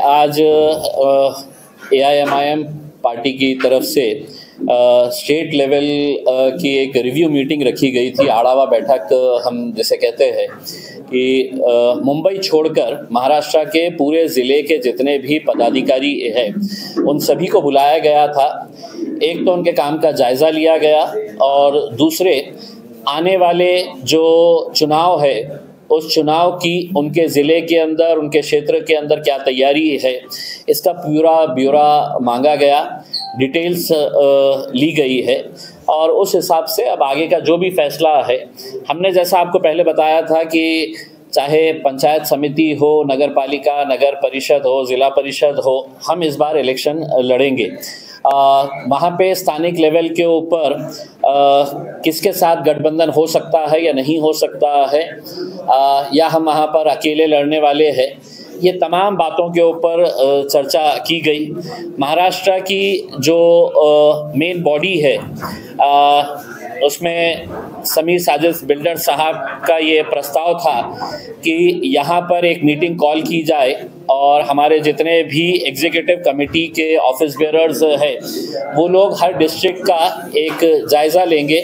आज AIMIM party की तरफ से स्टेट लेवल की एक रिव्यू मीटिंग रखी गई थी। आड़ावा बैठक हम जिसे कहते हैं कि मुंबई छोड़कर महाराष्ट्र के पूरे ज़िले के जितने भी पदाधिकारी हैं उन सभी को बुलाया गया था। एक तो उनके काम का जायज़ा लिया गया और दूसरे आने वाले जो चुनाव है उस चुनाव की उनके ज़िले के अंदर, उनके क्षेत्र के अंदर क्या तैयारी है, इसका पूरा ब्यौरा मांगा गया, डिटेल्स ली गई है और उस हिसाब से अब आगे का जो भी फैसला है, हमने जैसा आपको पहले बताया था कि चाहे पंचायत समिति हो, नगर पालिका, नगर परिषद हो, ज़िला परिषद हो, हम इस बार इलेक्शन लड़ेंगे। वहाँ पे स्थानिक लेवल के ऊपर किसके साथ गठबंधन हो सकता है या नहीं हो सकता है, या हम वहाँ पर अकेले लड़ने वाले हैं, ये तमाम बातों के ऊपर चर्चा की गई। महाराष्ट्र की जो मेन बॉडी है उसमें समीर साजिद बिल्डर साहब का ये प्रस्ताव था कि यहाँ पर एक मीटिंग कॉल की जाए और हमारे जितने भी एग्जीक्यूटिव कमेटी के ऑफिस बेयरर्स हैं वो लोग हर डिस्ट्रिक्ट का एक जायज़ा लेंगे।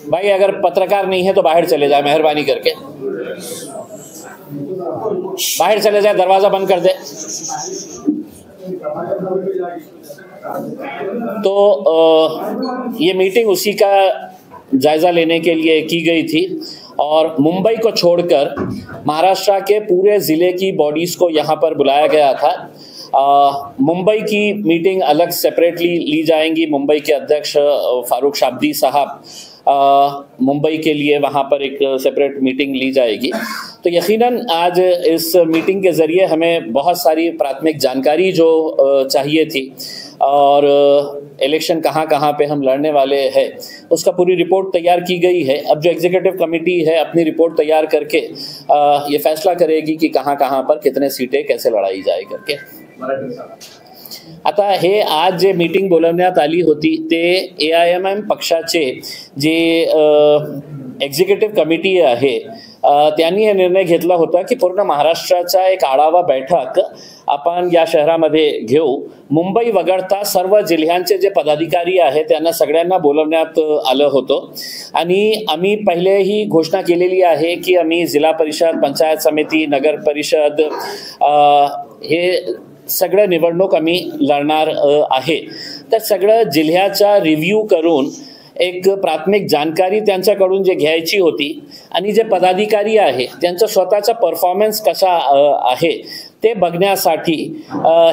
भाई अगर पत्रकार नहीं है तो बाहर चले जाए, मेहरबानी करके बाहर चले जाए, दरवाज़ा बंद कर दे। तो ये मीटिंग उसी का जायज़ा लेने के लिए की गई थी और मुंबई को छोड़कर महाराष्ट्र के पूरे ज़िले की बॉडीज़ को यहाँ पर बुलाया गया था। मुंबई की मीटिंग अलग सेपरेटली ली जाएंगी। मुंबई के अध्यक्ष फारूक शाब्दी साहब मुंबई के लिए वहाँ पर एक सेपरेट मीटिंग ली जाएगी। तो यकीनन आज इस मीटिंग के ज़रिए हमें बहुत सारी प्राथमिक जानकारी जो चाहिए थी और इलेक्शन कहाँ कहाँ पे हम लड़ने वाले हैं उसका पूरी रिपोर्ट तैयार की गई है। अब जो एग्जीक्यूटिव कमेटी है अपनी रिपोर्ट तैयार करके ये फैसला करेगी कि कहाँ कहाँ पर कितने सीटें कैसे लढाई जाए करके। आता हे आज जे मीटिंग बोलवण्यात आली होती ते AIMIM पक्षाचे जे एक्झिक्युटिव्ह कमिटी आहे त्यांनी हे निर्णय घेतला होता की पूर्ण महाराष्ट्राचा एक आढावा बैठक आपण या शहरामध्ये घेऊ। मुंबई वगळता सर्व जिल्ह्यांचे जे पदाधिकारी आहेत त्यांना सगळ्यांना बोलवण्यात आलं होतं आणि आम्ही पहिलेही घोषणा केलेली आहे की आम्ही जिल्हा परिषद, पंचायत समिती, नगर परिषद हे सगळं निवडणूक आम्ही लढणार आहे। तर सगळं जिल्ह्याचा रिव्ह्यू करून एक प्राथमिक जानकारी त्यांच्याकडून जे घ्यायची होती आणि जे पदाधिकारी आहे त्यांचा स्वतःचा परफॉर्मन्स कसा आहे ते बघण्यासाठी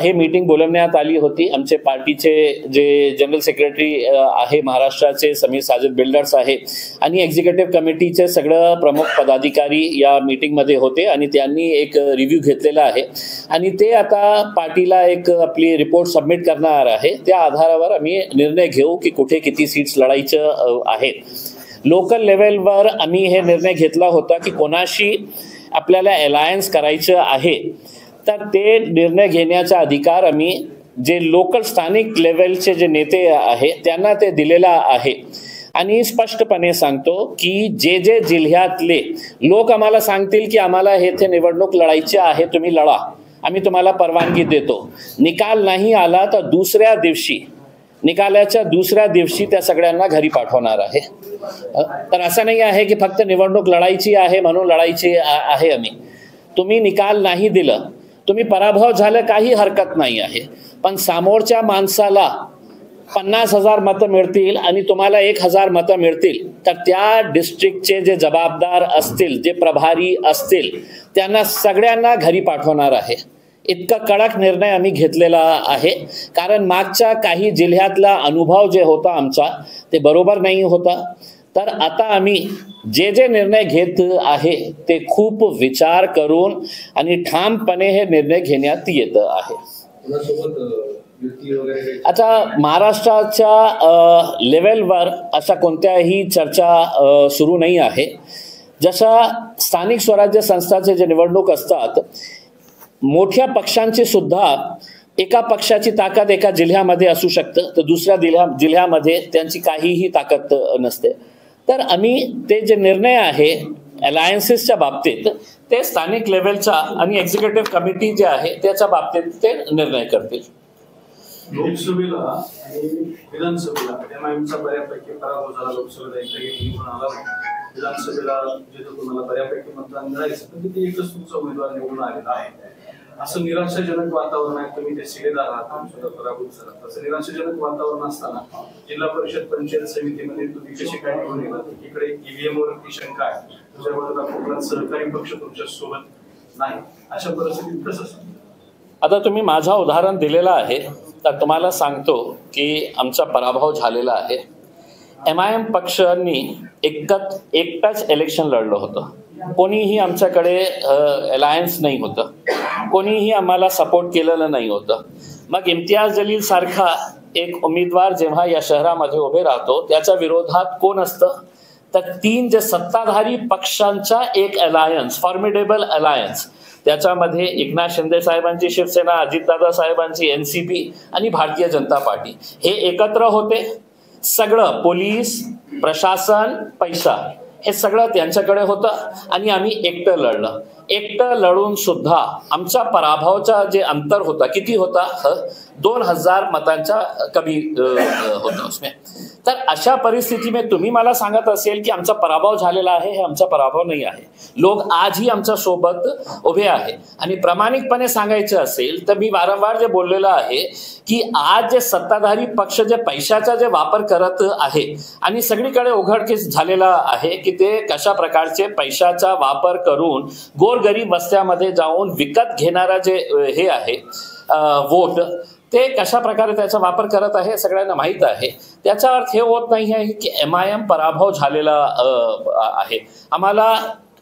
हे मीटिंग बोलवण्यात आली होती। आमचे पार्टीचे जे जनरल सेक्रेटरी आहे महाराष्ट्राचे समीर साजिद बिल्डर्स आहे आणि एक्झिक्युटिव्ह कमिटीचे सगळं प्रमुख पदाधिकारी या मीटिंगमध्ये होते आणि त्यांनी एक रिव्ह्यू घेतलेला आहे आणि ते आता पार्टीला एक आपली रिपोर्ट सबमिट करणार आहे। त्या आधारावर आम्ही निर्णय घेऊ की कुठे किती सीट्स लढायचं आहेत। लोकल लेवलवर आम्ही हे निर्णय घेतला होता की कोणाशी आपल्याला अलायन्स करायचं आहे तर ते निर्णय घेण्याचा अधिकार आम्ही जे लोकल स्थानिक लेवलचे जे नेते आहे त्यांना ते दिलेला आहे आणि स्पष्टपणे सांगतो की जे जे जिल्ह्यातले लोक आम्हाला सांगतील की आम्हाला हे निवडणूक लढायची आहे, तुम्ही लढा, आम्ही तुम्हाला परवानगी देतो। निकाल नाही आला तर दुसऱ्या दिवशी, निकालाच्या दुसऱ्या दिवशी त्या सगळ्यांना घरी पाठवणार आहे। तर असं नाही आहे की फक्त निवडणूक लढायची आहे म्हणून लढायची आहे आम्ही। तुम्ही निकाल नाही दिलं, तुम्ही पराभव झालं, काही हरकत नाही आहे, पण समोरच्या माणसाला 50,000 मतं मिळतील आणि तुम्हाला 1,000 मतं मिळतील तर त्या डिस्ट्रिक्टचे जे जबाबदार असतील, जे प्रभारी असतील त्यांना सगळ्यांना घरी पाठवणार आहे। इतका कडक निर्णय आम्ही घेतलेला आहे कारण मागच्या काही जिल्ह्यातला अनुभव जे होता आमचा ते बरोबर नाही होता। तर आता आम्ही जे जे निर्णय घेत आहे ते खूप विचार करून आणि ठामपणे हे निर्णय घेण्यात येत आहे। आता महाराष्ट्राच्या लेवलवर अशा कोणत्याही चर्चा सुरू नाही आहे। जशा स्थानिक स्वराज्य संस्थांचे जे निवडणूक असतात, मोठ्या पक्षांची सुद्धा एका पक्षाची ताकद एका जिल्ह्यामध्ये असू शकते तर दुसऱ्या जिल्ह्यामध्ये त्यांची काहीही ताकद नसते। तर आम्ही ते जे निर्णय आहे अलायन्सेसच्या बाबतीत ते स्थानिक लेव्हलचा आणि एक्झिक्युटिव्ह कमिटी जे आहे त्याच्या बाबतीत ते निर्णय करतील. लोकसभेला आणि विधानसभेला एमआयएमचा बऱ्यापैकी पराभव झाला. लोकसभेला एकही निवडून आला नाही. विधानसभेला जिथं तुम्हाला बऱ्यापैकी मतदान मिळायचं पण तिथे एकच तुमचा उमेदवार निवडून आलेला आहे. असं निराशाजनक वातावरण आहे. तुम्ही ते शिलेदार आहात, सुद्धा पराभूत झाला. असं निराशाजनक वातावरण असताना जिल्हा परिषद पंचायत समितीमध्ये तुम्ही कशी काय निवडून गेलात? इकडे ईव्हीएम वरती शंका आहे, तुझ्याबरोबर कोकणात सहकारी पक्ष तुमच्या सोबत नाही, अशा परिस्थितीत कसं? आता तुम्ही माझा उदाहरण दिलेलं आहे तर तुम्हाला सांगतो की आमचा पराभव झालेला आहे. एमआयएम पक्षांनी एकटाच इलेक्शन लढलं होतं. कोणीही आमच्याकडे अलायन्स नाही होतं, कोणीही आम्हाला सपोर्ट केलेलं नाही होतं. मग इम्तियाज जलील सारखा एक उमेदवार जेव्हा या शहरामध्ये उभे राहतो त्याच्या विरोधात कोण असतं तर 3 जे सत्ताधारी पक्षांचा एक अलायन्स, फॉर्मिडेबल अलायन्स. त्याच्यामध्ये एकनाथ शिंदे साहेबांची शिवसेना, अजितदादा साहेबांची एनसीपी आणि भारतीय जनता पार्टी हे एकत्र होते. सगळं पोलीस प्रशासन पैसा हे सगळं त्यांच्याकडे होतं आणि आम्ही एकटं लढलं. एकटं लढून सुद्धा आमच्या पराभवाचा जे अंतर होता किती होता 2000 मतांच्या कमी होता उसमें. तर अशा परिस्थितीमध्ये तुम्ही मला सांगत असेल की आमचा पराभव झालेला आहे, हे आमचा पराभव नाही आहे. लोक आजही आमच्या सोबत उभे आहे. आणि प्रामाणिकपणे सांगायचं असेल तर मी वारंवार जे बोललेलं आहे की आज जे सत्ताधारी पक्ष जे पैशाचा जे वापर करत आहे आणि सगळीकडे उघडकीस झालेला आहे की ते कशा प्रकारचे पैशाचा वापर करून गोरगरीब वस्त्यामध्ये जाऊन विकत घेणारा जे हे आहे वोट, ते कशा प्रकारे त्याचा वापर करत आहे सगळ्यांना माहीत आहे. त्याचा अर्थ हे होत नाही आहे की एमआयएम पराभव झालेला आहे. आम्हाला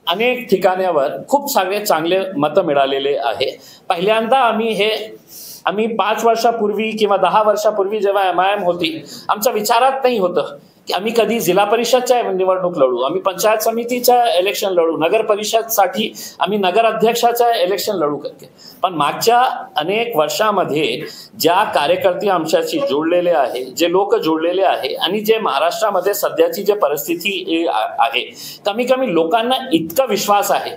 अनेक ठिकाणावर खूप सारे चांगले मतं मिळालेले आहे. पहिल्यांदा आम्ही 5 वर्षापूर्वी किंवा 10 वर्षापूर्वी जेव्हा एमआयएम होती आमच्या विचारात नाही होतं की आम्ही कधी जिल्हा परिषदच्या निवडणूक लढू, आम्ही पंचायत समितीच्या इलेक्शन लढू, नगर परिषदसाठी आम्ही नगर अध्यक्षाच्या इलेक्शन लढू करते. पण मागच्या अनेक वर्षामध्ये ज्या कार्यकर्ते आमच्याशी जोडलेले आहे, जे लोक जोडलेले आहे आणि जे महाराष्ट्रामध्ये सध्याची जे परिस्थिती आहे, कमी कमी लोकांना इतका विश्वास आहे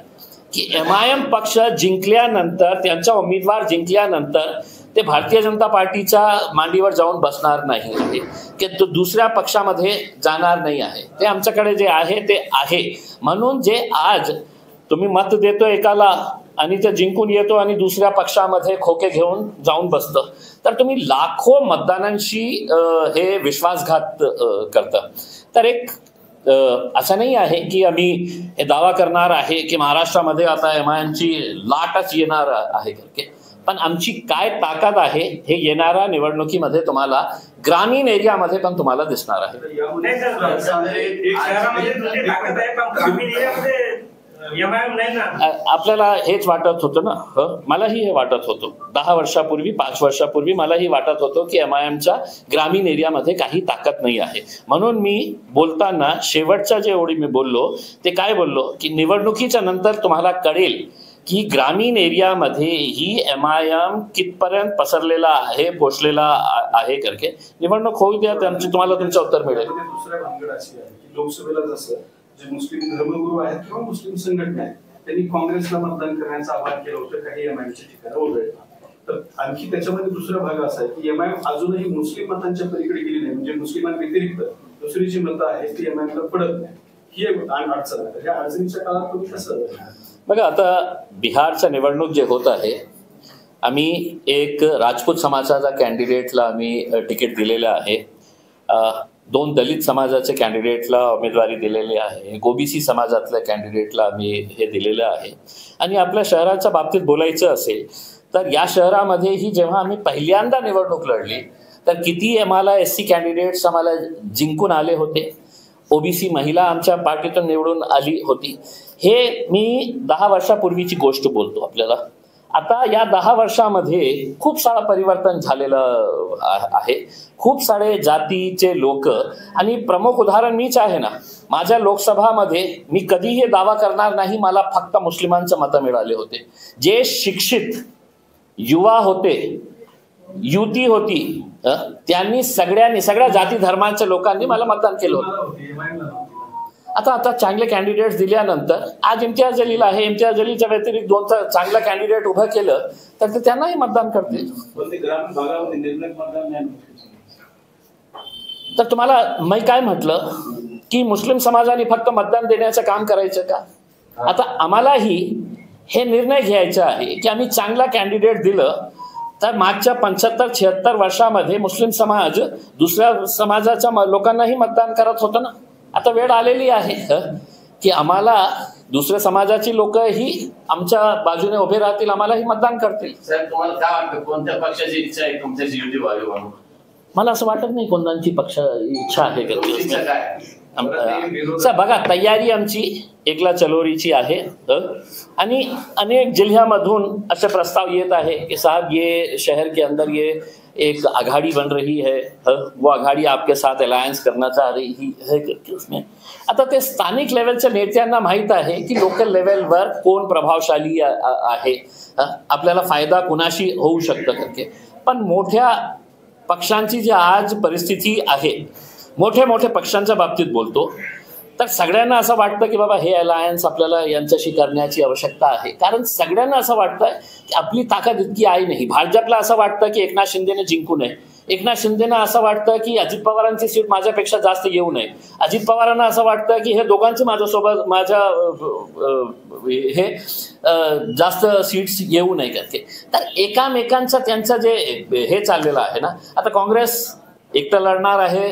की एमआयएम पक्ष जिंकल्यानंतर, त्यांचा उमेदवार जिंकल्यानंतर ते भारतीय जनता पार्टीच्या मांडीवर जाऊन बसणार नाही आहे की तो दुसऱ्या पक्षामध्ये जाणार नाही आहे. ते आमच्याकडे जे आहे ते आहे. म्हणून जे आज तुम्ही मत देतो एकाला आणि ते जिंकून येतो आणि दुसऱ्या पक्षामध्ये खोके घेऊन जाऊन बसतं, तर तुम्ही लाखो मतदारांशी हे विश्वासघात करता. तर एक असं नाही आहे की आम्ही हे दावा करणार आहे की महाराष्ट्रामध्ये आता एमआयएमची लाटच येणार आहे करके. पण आमची काय ताकद आहे हे येणाऱ्या निवडणुकीमध्ये तुम्हाला ग्रामीण एरियामध्ये पण तुम्हाला दिसणार आहे. आपल्याला हेच वाटत होतं ना, मलाही हे वाटत होतं 10 वर्षापूर्वी 5 वर्षापूर्वी मलाही वाटत होतं की एमआयएमच्या ग्रामीण एरियामध्ये काही ताकद नाही आहे. म्हणून मी बोलताना शेवटच्या जे ओळी मी बोललो ते काय बोललो की निवडणुकीच्या नंतर तुम्हाला कळेल की ग्रामीण एरियामध्ये ही एमआयएम कितपर्यंत पसरलेला आहे, पोचलेला आहे करके. निवडणूक होऊ द्या, तुम्हाला तुमचं उत्तर मिळेल. दुसऱ्या भानगड अशी आहे की लोकसभेला जसं जे मुस्लिम धर्मगुरू आहेत किंवा मुस्लिम संघटना आहेत त्यांनी काँग्रेसला मतदान करण्याचं आवाहन केलं होतं काही एमआयएमच्या ठिकाणी वगळता. तर आणखी त्याच्यामध्ये दुसरा भाग असा आहे की एमआयएम अजूनही मुस्लिम मतांच्या पलीकडे गेली नाही, म्हणजे मुस्लिमांव्यतिरिक्त दुसरी जी मतं आहेत ती एमआयएमला पडत नाही. ही एक अडचण आहे. या अडचणीच्या काळात तुम्ही कसं बघा, आता बिहारच्या निवडणूक जे होत आहे, आम्ही एक राजपूत समाजाच्या कॅन्डिडेटला आम्ही तिकीट दिलेलं आहे, 2 दलित समाजाच्या कॅन्डिडेटला उमेदवारी दिलेली आहे, ओबीसी समाजातल्या कॅन्डिडेटला आम्ही हे दिलेलं आहे. आणि आपल्या शहराच्या बाबतीत बोलायचं असेल तर या शहरामध्येही जेव्हा आम्ही पहिल्यांदा निवडणूक लढली तर किती आम्हाला एससी कॅन्डिडेट्स आम्हाला जिंकून आले होते, ओबीसी महिला आमच्या पार्टीतून निवडून आली होती. हे मी 10 वर्षापूर्वीची गोष्ट बोलतो आपल्याला. आता या 10 वर्षामध्ये खूप सारं परिवर्तन झालेलं आहे. खूप सारे जातीचे लोक, आणि प्रमुख उदाहरण मीच आहे ना. माझ्या लोकसभामध्ये मी कधीही दावा करणार नाही मला फक्त मुस्लिमांचं मतं मिळाले होते. जे शिक्षित युवा होते, युती होती, त्यांनी सगळ्या जाती धर्मांच्या लोकांनी मला मतदान केलं होतं. आता चांगले कॅन्डिडेट्स दिल्यानंतर आज इम्तियाज जलील आहे, इम्तियाज जलीलच्या व्यतिरिक्त 2 चांगला कॅन्डिडेट उभं केलं तर ते त्यांनाही मतदान करतील. तर तुम्हाला मी काय म्हटलं की मुस्लिम समाजाने फक्त मतदान देण्याचं काम करायचं का? आता आम्हालाही हे निर्णय घ्यायचा आहे की आम्ही चांगला कॅन्डिडेट दिलं तर मागच्या 75-76 वर्षामध्ये मुस्लिम समाज दुसऱ्या समाजाच्या लोकांनाही मतदान करत होतं ना. आता वेळ आलेली आहे की आम्हाला दुसऱ्या समाजाची लोकही आमच्या बाजूने उभे राहतील, आम्हालाही मतदान करतील. साहेब, तुम्हाला काय वाटतं कोणत्या पक्षाची इच्छा आहे तुमच्याची युती व्हावी म्हणून? मला असं वाटत नाही कोणत्यांची पक्ष इच्छा आहे का. बघा, तयारी आमची एकला चलोरीची आहे आणि अनेक जिल्ह्यामधून असे प्रस्ताव येत आहे की साहब ये शहर के अंदर ये एक आघाड़ी बन रही है, वो आघाड़ी आपके साथ अलायन्स करना चाह रही है करके उसमें. आता ते स्थानिक लेवलच्या नेत्यांना माहीत आहे की लोकल लेवलवर कोण प्रभावशाली आहे, आपल्याला फायदा कुणाशी होऊ शकतं करके. पण मोठ्या पक्षांची जी आज परिस्थिती आहे, मोठे पक्षांच्या बाबतीत बोलतो तर सगळ्यांना असं वाटतं की बाबा हे अलायन्स आपल्याला यांच्याशी करण्याची आवश्यकता आहे. कारण सगळ्यांना असं वाटतं की आपली ताकद इतकी आहे नाही. भाजपला असं वाटतं की एकनाथ शिंदेने जिंकू नये, एकनाथ शिंदेना असं वाटतं की अजित पवारांची सीट माझ्यापेक्षा जास्त येऊ नये, अजित पवारांना असं वाटतं की हे दोघांची हे जास्त सीट्स येऊ नये करते. तर एकामेकांचं त्यांचं जे हे चाललेलं आहे ना. आता काँग्रेस एकटं लढणार आहे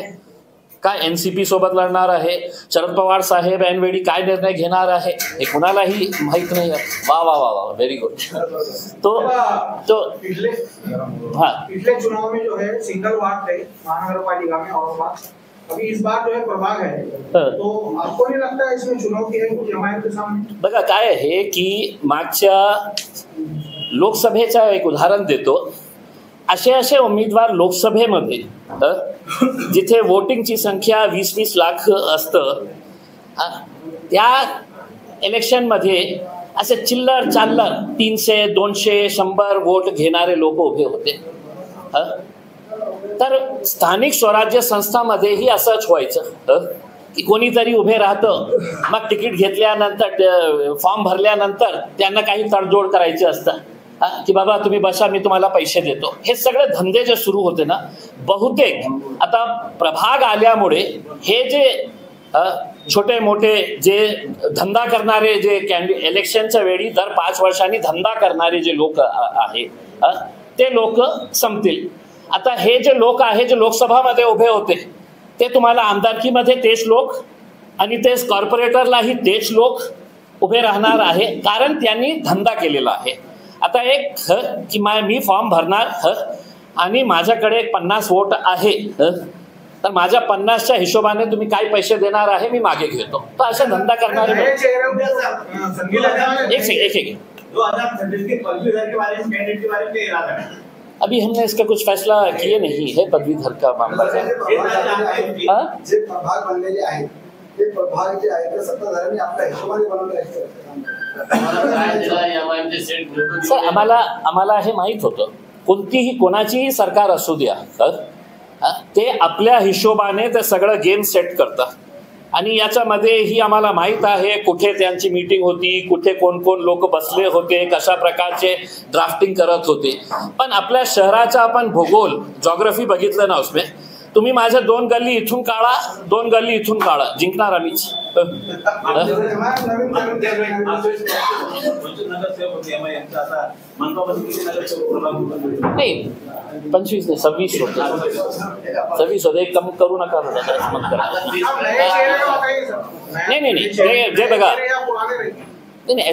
काय एनसीपी सोबत लढणार आहे, शरद पवार साहेब ऐनवेळी काय निर्णय घेणार आहे हे कुणालाही माहित नाही. वा वा वा वा, व्हेरी गुड. तो पिछले चुनाव में जो है सिंगल वार्ड थे महानगर पालिका में और अभी इस बार जो है प्रभाग है, तो आपको नहीं लगता इसमें चुनौती है कुछ जमायत के सामने? बघा काय आहे की मागच्या लोकसभेचं एक उदाहरण देतो. असे उमेदवार लोकसभेमध्ये जिथे वोटिंगची संख्या 20-20 लाख असतं, त्या इलेक्शनमध्ये असे चिल्लर चाल्लर 300, 200, 100 वोट घेणारे लोक उभे होते. तर स्थानिक स्वराज्य संस्थांमध्येही असंच व्हायचं की कोणीतरी उभे राहतं, मग तिकीट घेतल्यानंतर फॉर्म भरल्यानंतर त्यांना काही तडजोड करायचे असतं की बाबा तुम्ही बसा, मी तुम्हाला पैसे देतो. हे सगळे धंदे जे सुरू होते ना, बहुतेक आता प्रभाग आल्यामुळे हे जे छोटे मोठे जे धंदा करणारे जे इलेक्शनच्या वेळी दर 5 वर्षांनी धंदा करणारे जे लोक आहेत ते लोक संपतील. आता हे जे लोक आहे जे लोकसभामध्ये उभे होते ते तुम्हाला आमदारकीमध्ये तेच लोक आणि तेच कॉर्पोरेटरलाही तेच लोक उभे राहणार आहे, कारण त्यांनी धंदा केलेला आहे. आता एक की मी फॉर्म भरणार आणि माझ्याकडे 50 वोट आहे, तर माझ्या 50च्या हिशोबाने तुम्ही काय पैसे देणार आहे मी मागे घेतो. तर अशा धंदा करणारे अभी हमने इसका कुछ फैसला किए नहीं है. पदवीधर का मामला सर, आम्हाला हे माहित होतं कोणाचीही सरकार असू द्या, ते आपल्या हिशोबाने ते सगळं गेम सेट करतात. आणि याच्यामध्येही आम्हाला माहित आहे कुठे त्यांची मीटिंग होती, कुठे कोण कोण लोक बसले होते, कशा प्रकारचे ड्राफ्टिंग करत होते. पण आपल्या शहराचा आपण भूगोल जॉग्राफी बघितलं ना, उसमें तुम्ही माझ्या 2 गल्ली इथून काढा, 2 गल्ली इथून काढा, जिंकणार आम्हीच. नाही 25 नाही 26 होते, 26 होते. एक कम करू नका मत करा. नहीं जे बघा, नहीं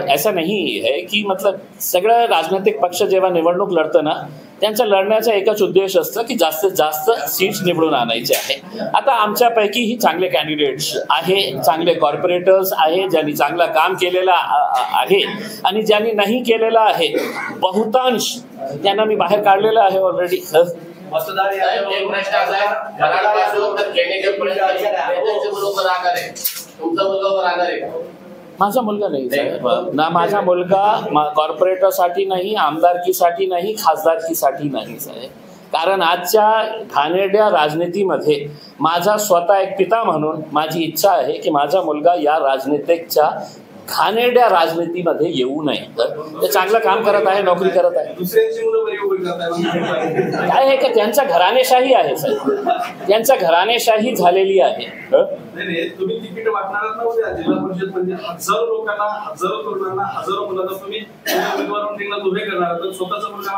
ऐसा नहीं है की मतलब सगळं राजनैतिक पक्ष जेव्हा निवडणूक लढतं ना, त्यांचा लढण्याचा एकच उद्देश असतं की जास्तीत जास्त सीट्स निवडून आणायचे आहे. आता आमच्यापैकीही चांगले कॅन्डिडेट्स आहे, चांगले कॉर्पोरेटर्स आहे, ज्यांनी चांगलं काम केलेलं आहे आणि ज्यांनी नाही केलेलं आहे बहुतांश त्यांना मी बाहेर काढलेलं आहे ऑलरेडी. माझा मुलगा नाही साहेब, ना माझा मुलगा कॉर्पोरेटरसाठी नाही, आमदारकीसाठी नाही, खासदारकीसाठी नाही साहेब. कारण आजच्या घाणेरड्या राजनीतीमध्ये माझा स्वतः एक पिता म्हणून माझी इच्छा आहे की माझा मुलगा या राजनीतिकच्या घाणेरड्या राजनीतीमध्ये येऊ नये. ते चांगलं काम करत आहे, नोकरी करत आहे. काय आहे का त्यांच्या घराणेशाही आहे साहेब, त्यांच्या घराणेशाही झालेली आहे. तुम्ही तिकीट वाटणार ना उद्या जिल्हा परिषद मध्ये हजारो लोकांना, हजारो तरुणांना, हजारो मुलांना तुम्ही उमेदवार रिंगणात उभे करणार, तर स्वतःचा मुलगा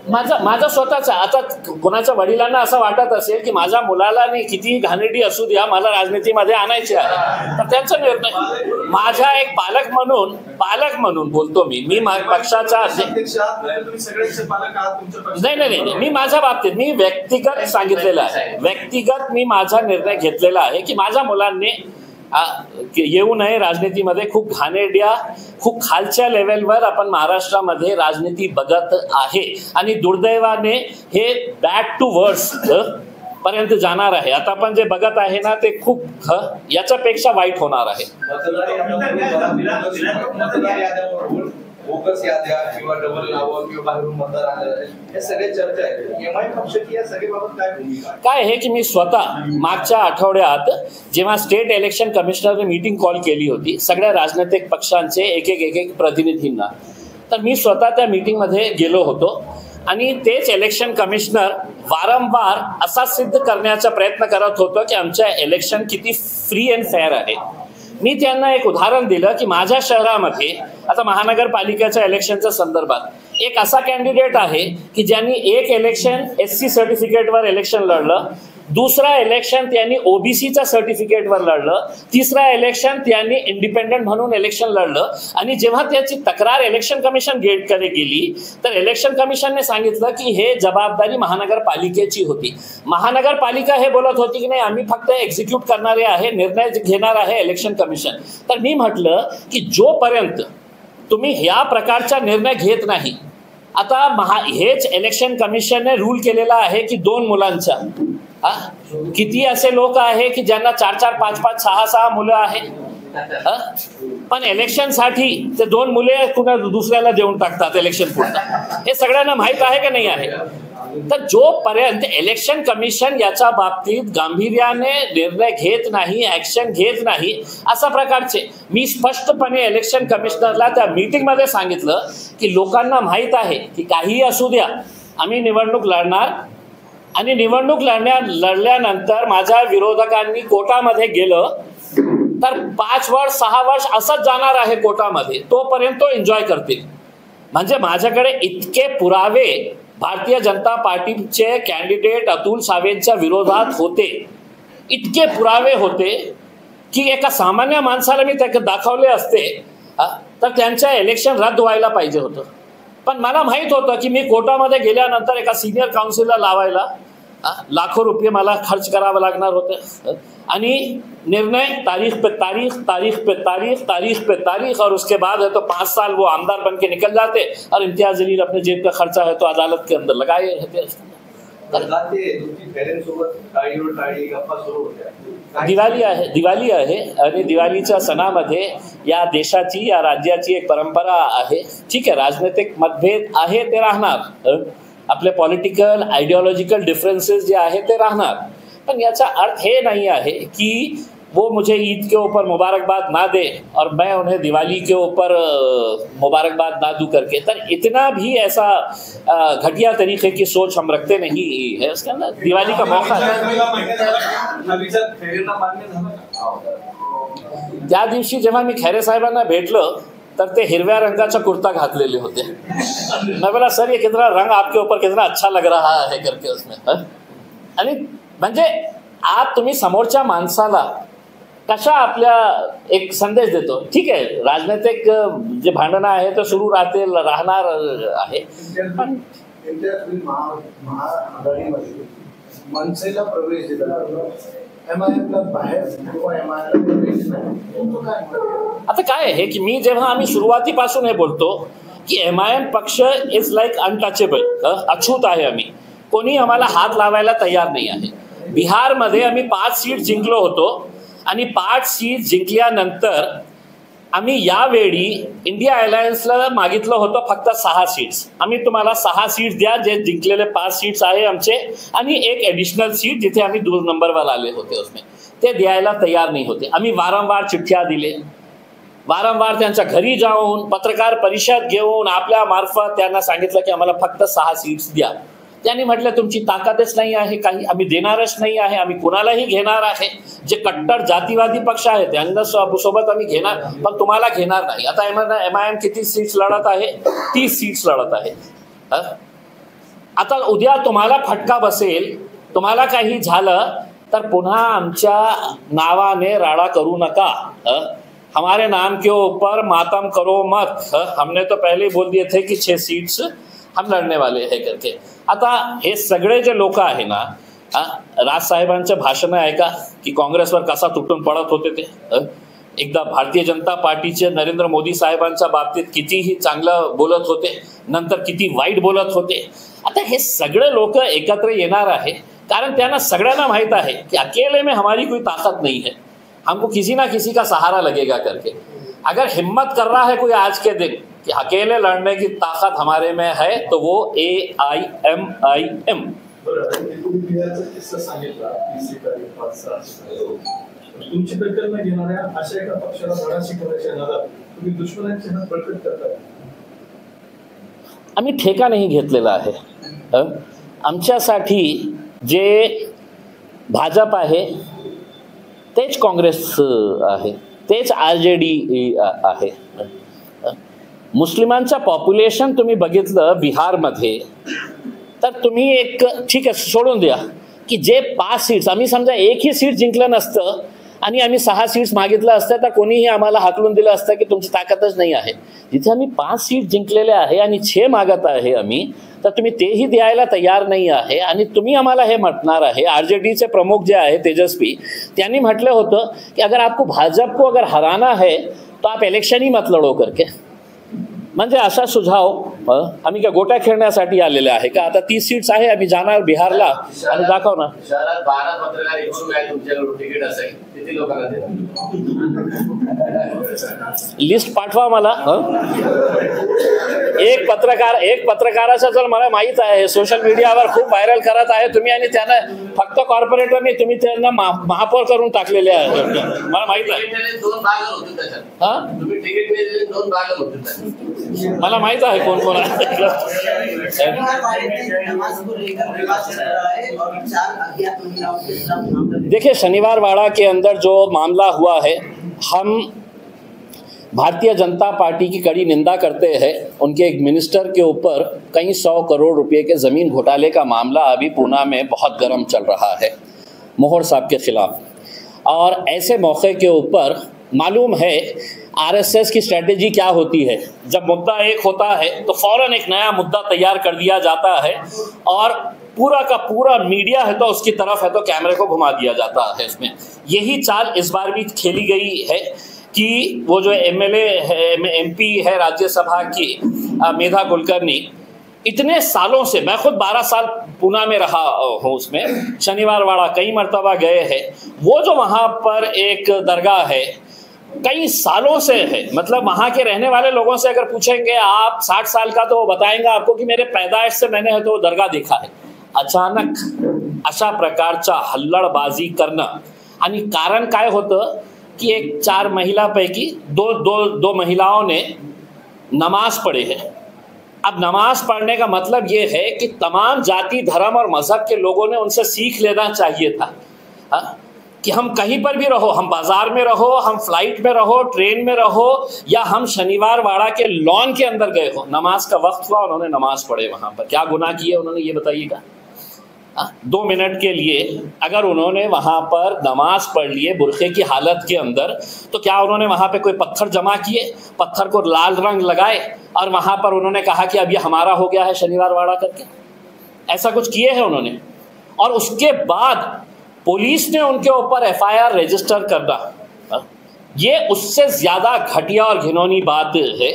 मात्र माझा स्वतःचा. आता कोणाच्या वडिलांना असं वाटत असेल की माझ्या मुलाला नाही किती घाणेरडी असू द्या मला राजनीतीमध्ये आणायचे आहे, तर त्यांचा निर्णय. माझा एक पालक म्हणून बोलतो मी पक्षाचा नाही, मी माझ्या बाबतीत मी व्यक्तिगत सांगितलेलं आहे, व्यक्तिगत मी माझा निर्णय घेतलेला आहे की माझ्या मुलांनी येऊ नये राजनीतीमध्ये. खूप घाणेरड्या, खूप खालच्या लेवलवर आपण महाराष्ट्रामध्ये राजनीती बघत आहे आणि दुर्दैवाने हे बॅड टू वर्स पर्यंत जाणार आहे. आता आपण जे बघत आहे ना ते खूप याच्यापेक्षा वाईट होणार आहे. बोगस याद्या किंवा डबल नावं किंवा बाहेरून मतदार आले हे सगळे चर्चा आहे. एमआय पक्षाची या सगळ्याबाबत काय भूमिका काय आहे की मी स्वतः मागच्या आठवड्यात जेव्हा स्टेट इलेक्शन कमिशनरने मीटिंग कॉल केली होती सगळ्या राजनैतिक पक्षांचे एक एक प्रतिनिधींना, तर मी स्वतः त्या मीटिंगमध्ये गेलो होतो आणि तेच इलेक्शन कमिशनर वारंवार असा सिद्ध करण्याचा प्रयत्न करत होतो की आमच्या इलेक्शन किती फ्री अँड फेअर आहे. मी त्यांना एक उदाहरण दिलं की माझ्या शहरामध्ये आता महानगरपालिकेच्या इलेक्शनच्या संदर्भात एक असा कॅन्डिडेट आहे की ज्यांनी एक इलेक्शन SC सर्टिफिकेटवर इलेक्शन लढलं, दुसरा इलेक्शन त्यांनी OBCच्या सर्टिफिकेटवर लढलं, तिसरा इलेक्शन त्यांनी इंडिपेंडंट म्हणून इलेक्शन लढलं. आणि जेव्हा त्याची तक्रार इलेक्शन कमिशन गेटकडे गेली तर इलेक्शन कमिशनने सांगितलं की हे जबाबदारी महानगरपालिकेची होती. महानगरपालिका हे बोलत होती की नाही आम्ही फक्त एक्झिक्यूट करणारे आहे, निर्णय घेणार आहे इलेक्शन कमिशन. तर मी म्हटलं की जोपर्यंत तुम्ही ह्या प्रकारचा निर्णय घेत नाही, आता हेच इलेक्शन कमिशनने रूल केलेला आहे की 2 मुलांचा किती असे लोक आहे की ज्यांना 4-4, 5-5, 6-6 मुलं आहेत, पण इलेक्शनसाठी ते 2 मुले कुणा दुसऱ्याला देऊन टाकतात इलेक्शन पुरता. हे सगळ्यांना माहीत आहे का नाही आहे. तर जोपर्यंत इलेक्शन कमिशन याच्या बाबतीत गांभीर्याने निर्णय घेत नाही, ऍक्शन घेत नाही, अशा प्रकारचे मी स्पष्टपणे इलेक्शन कमिशनरला त्या मीटिंगमध्ये सांगितलं की लोकांना माहीत आहे की काहीही असू द्या आम्ही निवडणूक लढणार आणि निवडणूक लढल्यानंतर माझ्या विरोधकांनी कोर्टामध्ये गेलं तर 5 वर्ष 6 वर्ष असंच जाणार आहे कोर्टामध्ये, तोपर्यंत तो एन्जॉय करतील. म्हणजे माझ्याकडे इतके पुरावे भारतीय जनता पार्टीचे कॅन्डिडेट अतुल सावेंच्या विरोधात होते, इतके पुरावे होते की एका सामान्य माणसाला मी त्या दाखवले असते तर त्यांचं इलेक्शन रद्द व्हायला पाहिजे होतं. पण मला माहीत होतं की मी कोर्टामध्ये गेल्यानंतर एका सिनियर काउन्सिलला लावायला लाखो रुपये मला खर्च करावं लागणार होते आणि निर्णय तारीख पे तारीख, तारीख पे तारीख, तारीख पे तारीख, और उसके बाद है तो 5 साल वो आमदार बन के निकल जाते और इम्तियाज जलील अपने जेब का खर्चा है तो अदालत के अंदर लगाए रहते. दिवाळी आहे आणि दिवाळीच्या सणामध्ये या देशाची या राज्याची एक परंपरा आहे. ठीक आहे, राजनैतिक मतभेद आहे ते राहणार, आपले पॉलिटिकल आइडियोलॉजिकल डिफरेंसेस जे आहे ते राहणार, पण याचा अर्थ हे नहीं है कि वो मुझे ईद के ऊपर मुबारकबाद ना दे और मैं उन्हें दिवाली के ऊपर मुबारकबाद ना दूं करके. तर इतना भी ऐसा घटिया तरीके की सोच हम रखते नहीं है. उसके अंदर दिवाली का मौका है. त्या दिवशी जेव्हा मी खैरे साहेबांना भेटलं तर ते हिरव्या रंगाचा कुर्ता घातलेले होते. मैं बोला सर ये कितना रंग आपके ऊपर कितना अच्छा लग रहा है करके उसमें. आणि म्हणजे आप तुम्ही समोरच्या माणसाला कशा आपल्या एक संदेश देतो. ठीक आहे, राजनैतिक जे भांडणं आहे ते सुरू राहणार आहे, पण महाआघाडीमध्ये मनसेला प्रवेश दिला, एमआयएमला बाहेर किंवा एमआयएमला प्रवेश नाही. आता काय आहे की मी जेव्हा आम्ही सुरुवातीपासून हे बोलतो की एमआयएम पक्ष इज लाईक अनटचेबल, अछूत आहे, आम्ही कोणी आम्हाला हात लावायला तयार नाही आहे. बिहारमध्ये आम्ही 5 सीट जिंकलो होतो आणि 5 सीट जिंकल्यानंतर आम्ही यावेळी इंडिया अलायन्सला मागितलं होतं फक्त 6 सीट्स. आम्ही तुम्हाला 6 सीट्स द्या, जे जिंकलेले 5 सीट्स आहे आमचे, आणि एक ॲडिशनल सीट जिथे आम्ही 2 नंबरवर आले होते उसमें, ते द्यायला तयार नाही होते. आम्ही वारंवार चिठ्ठ्या दिले, वारंवार त्यांच्या घरी जाऊन पत्रकार परिषद घेऊन आपल्या मार्फत त्यांना सांगितलं की आम्हाला फक्त 6 सीट्स द्या. त्यांनी म्हटलं तुमची ताकदच नाही आहे काही, आम्ही देणारच नाही आहे, आम्ही कुणालाही घेणार आहे. जे कट्टर जातीवादी पक्ष आहे त्यांना सोबत आम्ही घेणार, पण तुम्हाला घेणार नाही. आता MIM किती सीट्स लढत आहे? 30 सीट्स लढत आहे. आता उद्या तुम्हाला फटका बसेल, तुम्हाला काही झालं तर पुन्हा आमच्या नावाने राडा करू नका. हमारे नाम के ऊपर मातम करो मत. हमने तो पहले ही बोल दिए थे कि 6 सीट्स हम लढणे वाले हे करके. आता हे सगळे जे लोक आहे ना, राजसाहेबांचे भाषण ऐका की काँग्रेसवर कसा तुटून पडत होते ते. एकदा भारतीय जनता पार्टीचे नरेंद्र मोदी साहेबांच्या बाबतीत कितीही चांगलं बोलत होते, नंतर किती वाईट बोलत होते. आता हे सगळे लोक एकत्र येणार आहे कारण त्यांना सगळ्यांना माहीत आहे कि अकेले में हमारी कोई ताकत नहीं है, हमको किसी ना किसी का सहारा लगेगा करके. अगर हिम्मत कर रहा है कोई आज के दिन कि अकेले लड़ने की ताकत हमारे में है तो वो AIMIM. तुमची दखल न घेणाऱ्या अशा एका पक्षाला धडा शिकवण्याच्या नादात तुम्ही दुश्मनांचे हात बळकट करताय. आम्ही ठेका नाही घेतलेला आहे. आमच्यासाठी जे भाजप आहे तेच काँग्रेस आहे, तेच RJD आहे. मुस्लिमांचं पॉप्युलेशन तुम्ही बघितलं बिहारमध्ये तर तुम्ही एक ठीक आहे सोडून द्या की जे 5 सीट्स, आम्ही समजा एकही सीट जिंकलं नसतं आणि आम्ही 6 सीट्स मागितलं असतं तर कोणीही आम्हाला हाकलून दिलं असतं की तुमची ताकदच नाही आहे. जिथे आम्ही 5 सीट जिंकलेले आहे आणि 6 मागत आहे आम्ही, तर तुम्ही तेही द्यायला तयार नाही आहे. आणि तुम्ही आम्हाला हे म्हटणार आहे, RJDचे प्रमुख जे आहे तेजस्वी, त्यांनी म्हटलं होतं की अगर आपको भाजप को अगर हराना है तो आप इलेक्शन ही मत लढो करके. म्हणजे असा सुझाव आम्ही काय गोट्या खेळण्यासाठी आलेले आहे का? आता 30 सीट्स आहे, आम्ही जाणार बिहारला आणि दाखव ना. शहरात 12 पत्रकार इच्छुक आहे, तुमच्याकडे तिकीट असेल किती लोकांना देणार? लिस्ट पाठवा मला. एक पत्रकाराचा जर मला माहित आहे सोशल मीडियावर खूप व्हायरल करत आहे तुम्ही, आणि त्यांना फक्त कॉर्पोरेटरने तुम्ही त्यांना महापौर करून टाकलेले आहे, मला माहित आहे. 2 भाग होते त्याच्यात. तुम्ही तिकीट मिळाले 2 भाग होते. मला माहित आहे कोण कोण आहे. देखिए, शनिवार वाड़ा के अंदर जो मामला हुआ है, हम भारतीय जनता पार्टी की कड़ी निंदा करते हैं. उनके एक मिनिस्टर के ऊपर कई 100 करोड़ रुपए के ज़मीन घोटाले का मामला अभी पूना में बहुत गर्म चल रहा है मोहर साहब के खिलाफ. और ऐसे मौके के ऊपर मालूम है RSS की स्ट्रेटेजी क्या होती है. जब मुद्दा एक होता है तो फौरन एक नया मुद्दा तैयार कर दिया जाता है और पूरा का पूरा मीडिया है तो उसकी तरफ है तो कैमरे को घुमा दिया जाता है. इसमें यही चाल इस बार भी खेली गई है कि वो जो MLA है, MP है राज्यसभा की मेधा कुलकर्णी, इतने सालों से, मैं खुद 12 साल पूना में रहा हूँ, उसमें शनिवार वाड़ा कई मर्तबा गए हैं. वो जो वहाँ पर एक दरगाह है कई सालों से है, मतलब वहाँ के रहने वाले लोगों से अगर पूछेंगे आप 60 साल का, तो वो बताएंगे आपको कि मेरे पैदाइश से मैंने है तो वो दरगाह देखा है. अचानक अशा प्रकारचा हल्लडबाजी करणं, आणि कारण काय होतं की एक 4 महिलापैकी दो महिलाओं ने नमाज पढ़े है. अब नमाज पढ़ने का मतलब ये है कि तमाम जाति, धर्म और मजहब के लोगों ने उनसे सीख लेना चाहिए था कि हम कहीं पर भी रहो, हम बाजार में रहो, हम फ्लाइट में रहो, ट्रेन में रहो, या हम शनिवार वाड़ा के लॉन के अंदर गए हो, नमाज का वक्त हुआ, उन्होंने नमाज पढ़े. वहाँ पर क्या गुनाह किए उन्होंने, ये बताइएगा. 2 मिनट के लिए अगर उन्होंने वहाँ पर नमाज पढ़ लिए बुरखे की हालत के अंदर, तो क्या उन्होंने वहाँ पे कोई पत्थर जमा किए, पत्थर को लाल रंग लगाए और वहाँ पर उन्होंने कहा कि अब ये हमारा हो गया है शनिवार वाड़ा करके? ऐसा कुछ किए हैं उन्होंने? और उसके बाद पुलिस ने उनके ऊपर FIR रजिस्टर करना, ये उससे ज़्यादा घटिया और घिनौनी बात है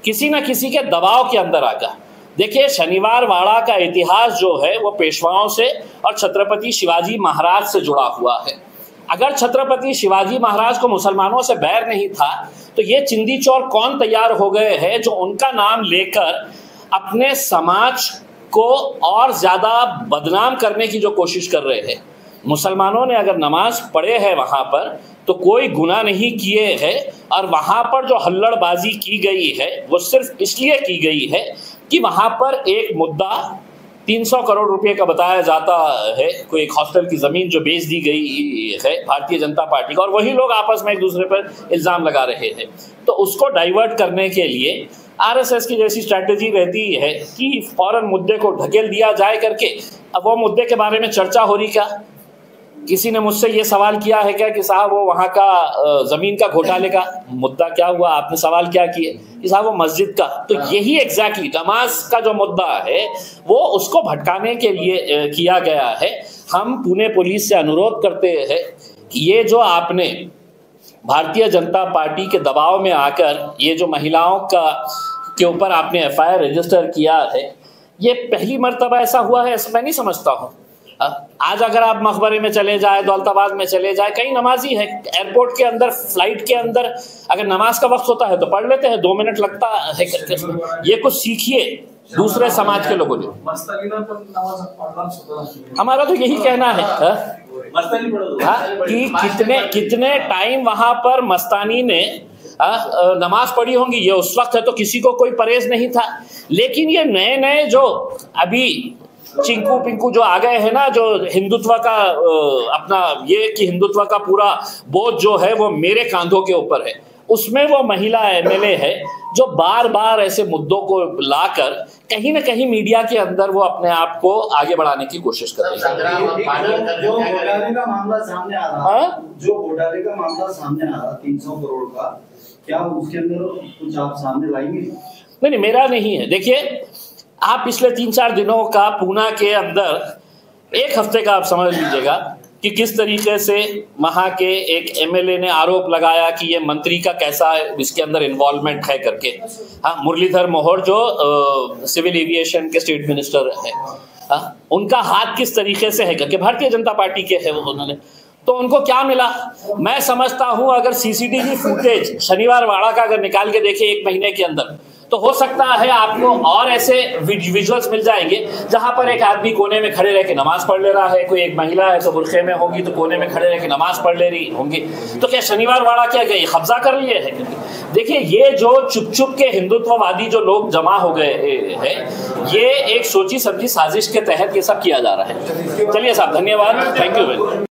किसी न किसी के दबाव के अंदर आकर. देखिए, शनिवार वाड़ा का इतिहास जो है वो पेशवाओं से और छत्रपति शिवाजी महाराज से जुड़ा हुआ है. अगर छत्रपति शिवाजी महाराज को मुसलमानों से बैर नहीं था तो ये चिंदी चोर कौन तैयार हो गए हैं जो उनका नाम लेकर अपने समाज को और ज़्यादा बदनाम करने की जो कोशिश कर रहे हैं। मुसलमानों ने अगर नमाज पढ़े है वहाँ पर तो कोई गुनाह नहीं किए हैं, और वहाँ पर जो हल्लड़बाजी की गई है वो सिर्फ इसलिए की गई है कि वहाँ पर एक मुद्दा 300 करोड़ रुपए का बताया जाता है, कोई एक हॉस्टल की ज़मीन जो बेच दी गई है भारतीय जनता पार्टी का, और वही लोग आपस में एक दूसरे पर इल्ज़ाम लगा रहे हैं। तो उसको डाइवर्ट करने के लिए आरएसएस की जैसी स्ट्रैटेजी रहती है कि फौरन मुद्दे को ढकेल दिया जाए करके। अब वो मुद्दे के बारे में चर्चा हो रही क्या? किसी ने मुझसे ये सवाल किया है क्या कि साहब वो वहाँ का ज़मीन का घोटाले का मुद्दा क्या हुआ? आपने सवाल क्या किए कि साहब वो मस्जिद का। तो यही एग्जैक्टली नमाज का जो मुद्दा है वो उसको भटकाने के लिए किया गया है। हम पुणे पुलिस से अनुरोध करते हैं कि ये जो आपने भारतीय जनता पार्टी के दबाव में आकर ये जो महिलाओं के ऊपर आपने एफआईआर रजिस्टर किया है, ये पहली मर्तबा ऐसा हुआ है ऐसा मैं नहीं समझता हूँ। आज अगर आप मकबरे में चले जाए, दौलताबाद में चले जाए, कई नमाजी है, एयरपोर्ट के अंदर, फ्लाइट के अंदर अगर नमाज का वक्त होता है तो पढ़ लेते हैं, 2 मिनट लगता है। ये कुछ सीखिए दूसरे समाज के लोगों ने। हमारा तो यही कहना है कि कितने टाइम वहां पर मस्तानी ने नमाज पढ़ी होंगी, ये उस वक्त है तो किसी को कोई परहेज नहीं था। लेकिन ये नए नए जो अभी चिंकू पिंकू जो आ गए हैं ना, जो हिंदुत्व का अपना ये कि हिंदुत्व का पूरा बोझ जो है वो मेरे कांधों के ऊपर है, उसमें वो महिला एमएलए है जो बार बार ऐसे मुद्दों को लाकर कहीं ना कहीं मीडिया के अंदर वो अपने आप को आगे बढ़ाने की कोशिश कर रही है। जो घोटाले का मामला सामने आ रहा 300 करोड़ का, क्या उसके अंदर कुछ आप सामने लाएंगे? नहीं, मेरा नहीं है। देखिए, आप पिछले 3-4 दिनों का पूना के अंदर 1 हफ्ते का आप समझ लीजिएगा कि किस तरीके से वहाँ के एक एमएलए ने आरोप लगाया कि ये मंत्री का कैसा इसके अंदर इन्वॉल्वमेंट है करके। हाँ, मुरलीधर मोहोर जो सिविल एविएशन के स्टेट मिनिस्टर है, हाँ, उनका हाथ किस तरीके से है करके भारतीय जनता पार्टी के है वो। उन्होंने तो उनको क्या मिला? मैं समझता हूँ अगर सीसीटीवी फुटेज शनिवार वाड़ा का अगर निकाल के देखे 1 महीने के अंदर, तो हो सकता है आपको और ऐसे विजुअल्स मिल जाएंगे जहां पर एक आदमी कोने में खड़े रह के नमाज पढ़ ले रहा है, कोई एक महिला है तो बुर्खे में होगी तो कोने में खड़े रह के नमाज पढ़ ले रही होंगी। तो क्या शनिवार वाड़ा क्या गई कब्जा कर लिए है? देखिए, ये जो चुप चुप के हिंदुत्ववादी जो लोग जमा हो गए हैं, ये एक सोची समझी साजिश के तहत ये सब किया जा रहा है। चलिए साहब, धन्यवाद, थैंक यू वेरी मच।